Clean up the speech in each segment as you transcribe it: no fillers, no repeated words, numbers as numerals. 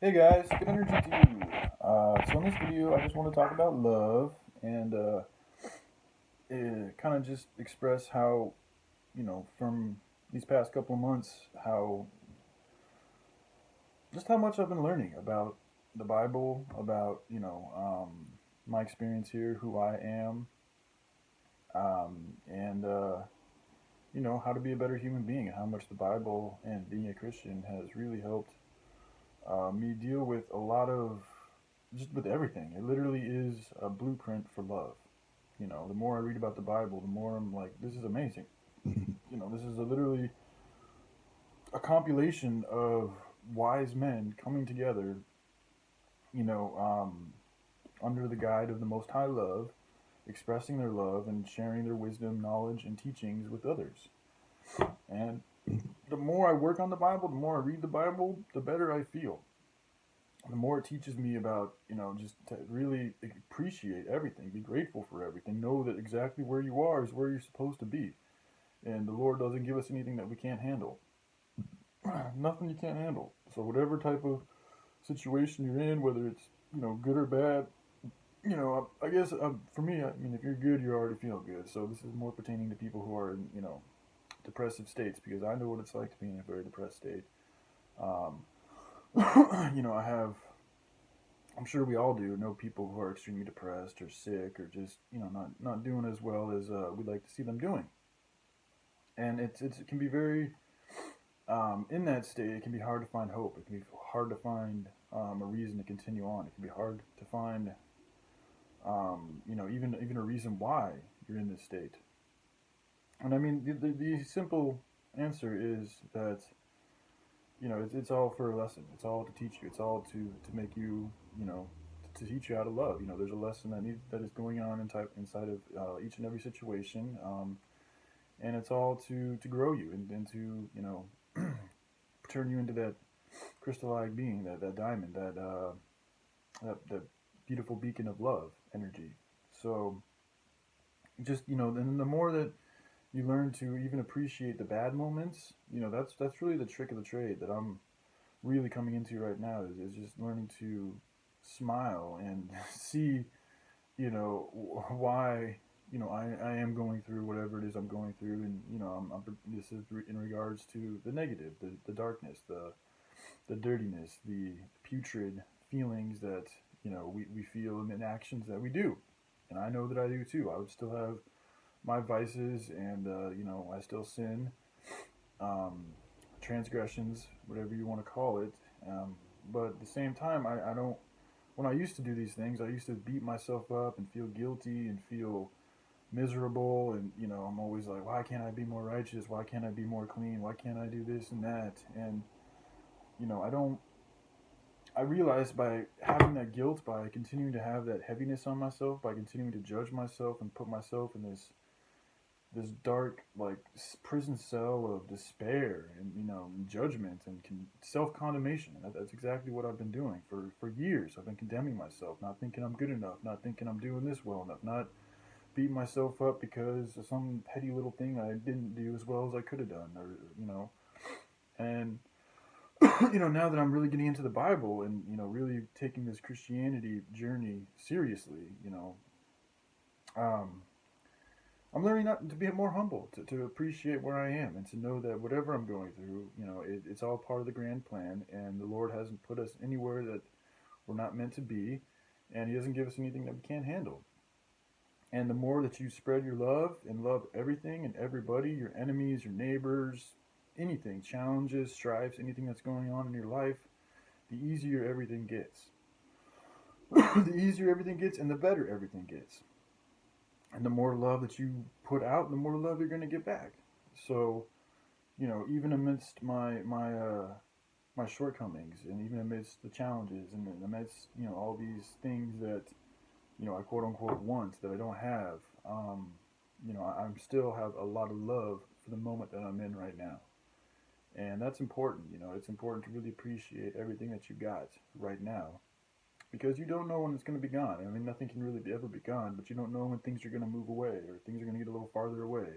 Hey guys, good energy to you. So in this video, I just want to talk about love and kind of just express how, from these past couple of months, just how much I've been learning about the Bible, about, my experience here, who I am, and, how to be a better human being, and how much the Bible and being a Christian has really helped me deal with a lot of, just with everything. It literally is a blueprint for love. The more I read about the Bible, the more I'm like, this is amazing. This is literally a compilation of wise men coming together, you know, um, under the guide of the Most High love, expressing their love and sharing their wisdom, knowledge, and teachings with others. And the more I work on the Bible, the more I read the Bible, the better I feel. The more it teaches me about, just to really appreciate everything, be grateful for everything, know that exactly where you are is where you're supposed to be. And the Lord doesn't give us anything that we can't handle. Nothing you can't handle. So whatever type of situation you're in, whether it's good or bad, I guess for me, I mean, if you're good, you already feel good. So this is more pertaining to people who are in depressive states because I know what it's like to be in a very depressed state. Um, I have. I'm sure we all do know people who are extremely depressed or sick or just not doing as well as we'd like to see them doing. And it can be very in that state, it can be hard to find hope. It can be hard to find a reason to continue on. It can be hard to find, even a reason why you're in this state. And I mean, the simple answer is that it's all for a lesson. It's all to teach you. It's all to make you, to teach you how to love. There's a lesson that is going on inside of each and every situation, and it's all to grow you and to turn you into that crystalline being, that diamond, that beautiful beacon of love energy. So just and the more that you learn to even appreciate the bad moments, that's really the trick of the trade that I'm really coming into right now is just learning to smile and see why I am going through whatever it is I'm going through, and this is in regards to the negative, the darkness, the dirtiness, the putrid feelings that we feel and actions that we do. And I know that I do too. I would still have my vices, and I still sin, um, transgressions, whatever you want to call it. But at the same time, I don't. When I used to do these things, I used to beat myself up and feel guilty and feel miserable. And I'm always like, why can't I be more righteous? Why can't I be more clean? Why can't I do this and that? And I don't. I realized by having that guilt, by continuing to have that heaviness on myself, by continuing to judge myself and put myself in this dark like prison cell of despair and judgment and self condemnation. That's exactly what I've been doing for years. I've been condemning myself, not thinking I'm good enough, not thinking I'm doing this well enough, not beating myself up because of some petty little thing I didn't do as well as I could have done, or and now that I'm really getting into the Bible and really taking this Christianity journey seriously, um, I'm learning not to be more humble, to appreciate where I am, and to know that whatever I'm going through, it's all part of the grand plan, and the Lord hasn't put us anywhere that we're not meant to be, and He doesn't give us anything that we can't handle. And the more that you spread your love and love everything and everybody, your enemies, your neighbors, anything, challenges, strifes, anything that's going on in your life, the easier everything gets. The easier everything gets, and the better everything gets. And the more love that you put out, the more love you're going to get back. So, even amidst my shortcomings, and even amidst the challenges, and amidst all these things that I quote unquote want that I don't have, I'm still have a lot of love for the moment that I'm in right now, and that's important. It's important to really appreciate everything that you got right now because you don't know when it's going to be gone. I mean, nothing can really ever be gone, but you don't know when things are going to move away or things are going to get a little farther away.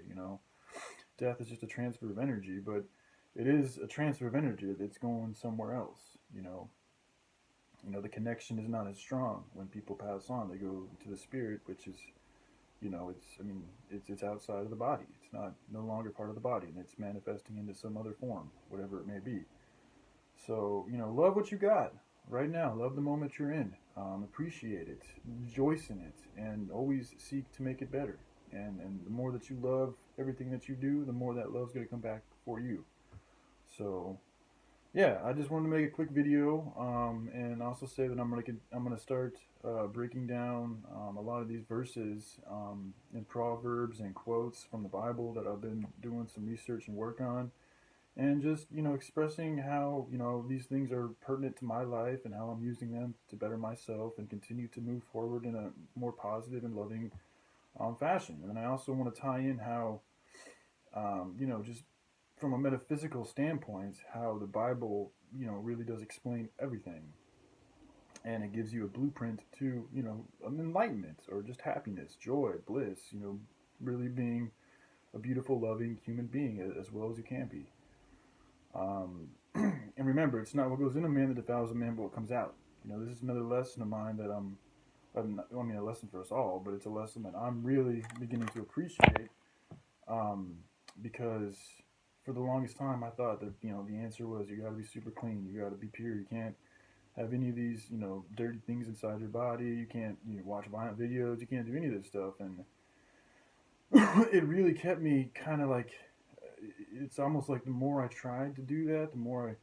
Death is just a transfer of energy, but it is a transfer of energy that's going somewhere else. The connection is not as strong when people pass on. They go to the spirit, which is, it's outside of the body. It's not no longer part of the body, and it's manifesting into some other form, whatever it may be. So, love what you got right now. Love the moment you're in. Appreciate it, rejoice in it, and always seek to make it better. And the more that you love everything that you do, the more that love's going to come back for you. So, yeah, I just wanted to make a quick video, and also say that I'm gonna start breaking down a lot of these verses in Proverbs and quotes from the Bible that I've been doing some research and work on, and just expressing how these things are pertinent to my life and how I'm using them to better myself and continue to move forward in a more positive and loving fashion. And then I also want to tie in how just from a metaphysical standpoint, how the Bible, really does explain everything, and it gives you a blueprint to, an enlightenment or just happiness, joy, bliss, really being a beautiful, loving human being as well as you can be. And remember, it's not what goes in a man that defiles a man, but what comes out. This is another lesson of mine that a lesson for us all, but it's a lesson that I'm really beginning to appreciate, because for the longest time I thought that the answer was you got to be super clean, you got to be pure, you can't have any of these dirty things inside your body, you can't watch violent videos, you can't do any of this stuff, and it really kept me kind of like, it's almost like the more I tried to do that, the more I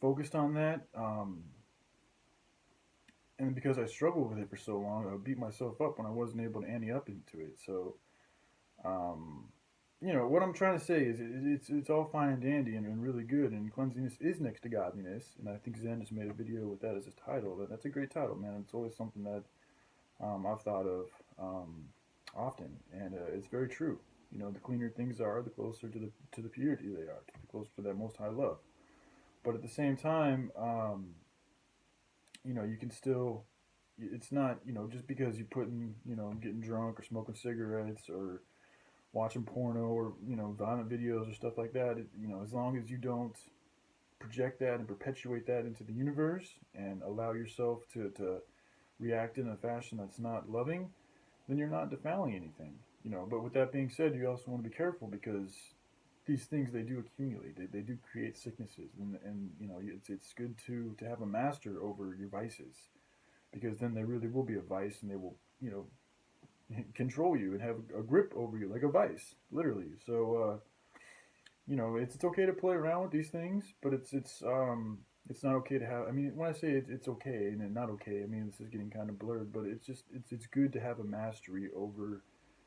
focused on that, and because I struggled with it for so long, I would beat myself up when I wasn't able to ante up into it. So um, what I'm trying to say is it's all fine and dandy and really good, and cleanliness is next to godliness. And I think Zen just made a video with that as his title. That's a great title, man. It's always something that I've thought of often, and it's very true. The cleaner things are, the closer to the purity they are, the closer to that most high love. But at the same time, you can still. It's not just because you put in getting drunk or smoking cigarettes or watching porno or violent videos or stuff like that. As long as you don't project that and perpetuate that into the universe and allow yourself to react in a fashion that's not loving, then you're not defiling anything. But with that being said, you also want to be careful because these things, they do accumulate. They do create sicknesses, and it's good to have a master over your vices, because then they really will be a vice, and they will control you and have a grip over you like a vice, literally. So it's okay to play around with these things, but it's not okay to have. I mean, when I say it's okay and then not okay, I mean this is getting kind of blurred, but it's good to have a mastery over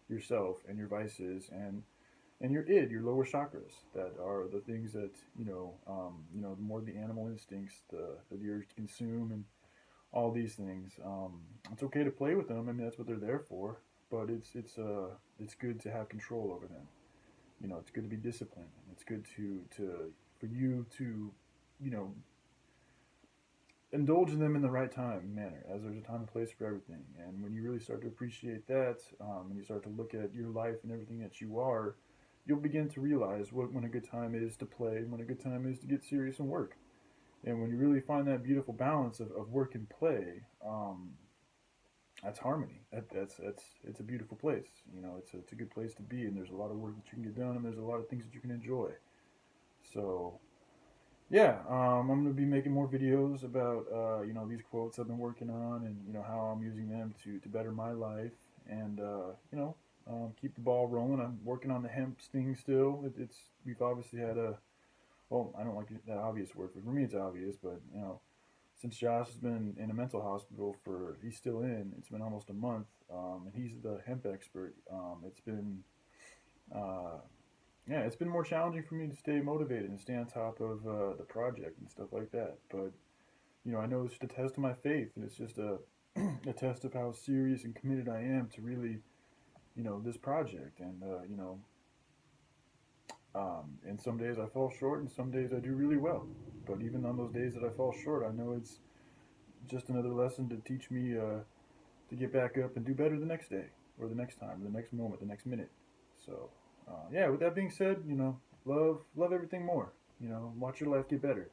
yourself and your vices and your your lower chakras, that are the things that more the animal instincts, the urge to consume and all these things. It's okay to play with them. I mean, that's what they're there for. But it's good to have control over them. It's good to be disciplined. It's good to for you to you know indulge in them in the right time manner, as there's a time and place for everything. And when you really start to appreciate that, and you start to look at your life and everything that you are, you'll begin to realize when a good time is to play and when a good time is to get serious and work. And when you really find that beautiful balance of work and play, that's harmony. That's it's a beautiful place. It's a good place to be, and there's a lot of work that you can get done, and there's a lot of things that you can enjoy. So yeah, I'm gonna be making more videos about these quotes I've been working on, and how I'm using them to better my life, and keep the ball rolling. I'm working on the hemp sting still. We've obviously had a, well, I don't like that obvious word. For me, it's obvious, but since Josh has been in a mental hospital he's still in. It's been almost a month, and he's the hemp expert. It's been, uh, yeah, it's been more challenging for me to stay motivated and stay on top of the project and stuff like that. But I know it's just a test of my faith, and it's just a a test of how serious and committed I am to really, this project. And and some days I fall short, and some days I do really well. But even on those days that I fall short, I know it's just another lesson to teach me to get back up and do better the next day, or the next time, the next moment, the next minute. So, yeah. With that being said, love everything more. Watch your life get better,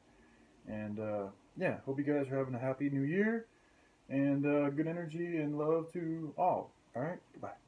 and yeah, hope you guys are having a happy new year and good energy and love to all. All right, goodbye.